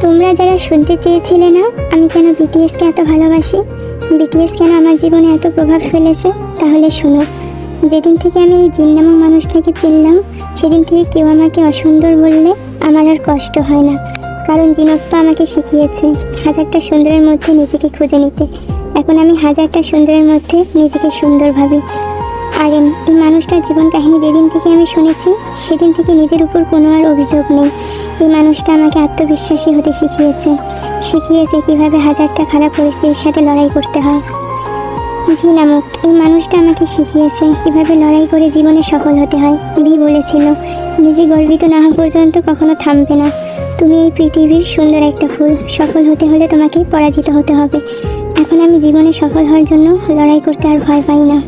তোমরা যারা শুনতে চেয়েছিলে না আমি কেন বিটিএসকে এত ভালোবাসি, বিটিএস কেন আমার জীবনে এত প্রভাব ফেলেছে, তাহলে শোনো। যেদিন থেকে আমি এই জিন নামক মানুষটাকে চিনলাম সেদিন থেকে কেউ আমাকে অসুন্দর বললে আমার আর কষ্ট হয় না। কারণ জিনপ্পা আমাকে শিখিয়েছে হাজারটা সুন্দরের মধ্যে নিজেকে খুঁজে নিতে। এখন আমি হাজারটা সুন্দরের মধ্যে নিজেকে সুন্দর ভাবি। আর এই মানুষটার জীবন কাহিনী যেদিন থেকে আমি শুনেছি সেদিন থেকে নিজের উপর কোনো আর অভিযোগ নেই। এই মানুষটা আমাকে আত্মবিশ্বাসী হতে শিখিয়েছে কীভাবে হাজারটা খারাপ পরিস্থিতির সাথে লড়াই করতে হয়। ভি নামক এই মানুষটা আমাকে শিখিয়েছে কীভাবে লড়াই করে জীবনে সফল হতে হয়। ভি বলেছিল, নিজে গর্বিত না হওয়া পর্যন্ত কখনো থামবে না। তুমি এই পৃথিবীর সুন্দর একটা ফুল, সফল হতে হলে তোমাকে পরাজিত হতে হবে। এখন আমি জীবনে সফল হওয়ার জন্য লড়াই করতে আর ভয় পাই না।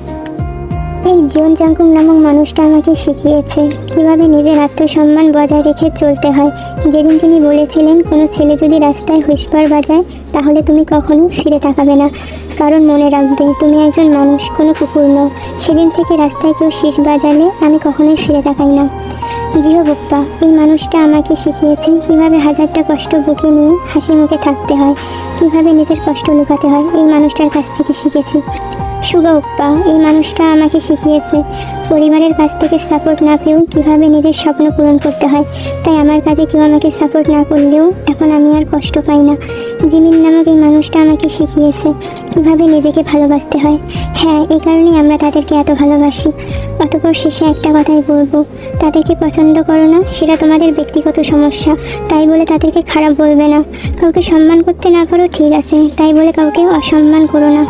এই জিওন জাংকুক নামক মানুষটা আমাকে শিখিয়েছে কীভাবে নিজের আত্মসম্মান বজায় রেখে চলতে হয়। যেদিন তিনি বলেছিলেন কোনো ছেলে যদি রাস্তায় হুইসপার বাজায় তাহলে তুমি কখনো ফিরে তাকাবে না, কারণ মনে রাখবে তুমি একজন মানুষ, কোনো কুকুর নও। সেদিন থেকে রাস্তায় কেউ শীষ বাজালে আমি কখনোই ফিরে তাকাই না। জিহোবপ্পা এই মানুষটা আমাকে শিখিয়েছেন কীভাবে হাজারটা কষ্ট বুকে নিয়ে হাসি মুখে থাকতে হয়, কীভাবে নিজের কষ্ট লুকাতে হয়। এই মানুষটার কাছ থেকে শিখেছি। সুগাওপ্পা এই মানুষটা আমাকে শিখিয়েছে পরিবারের কাছ থেকে সাপোর্ট না পেয়েও কীভাবে নিজের স্বপ্ন পূরণ করতে হয়। তাই আমার কাজে কেউ আমাকে সাপোর্ট না করলেও এখন আমি আর কষ্ট পাই না। জিমিন নামক এই মানুষটা আমাকে শিখিয়েছে কীভাবে নিজেকে ভালোবাসতে হয়। হ্যাঁ, এই কারণেই আমরা তাদেরকে এত ভালোবাসি। অতঃপর শেষে একটা কথাই বলবো, তাদেরকে পছন্দ করো না সেটা তোমাদের ব্যক্তিগত সমস্যা, তাই বলে তাদেরকে খারাপ বলবে না। কাউকে সম্মান করতে না পারো ঠিক আছে, তাই বলে কাউকে অসম্মান করো না।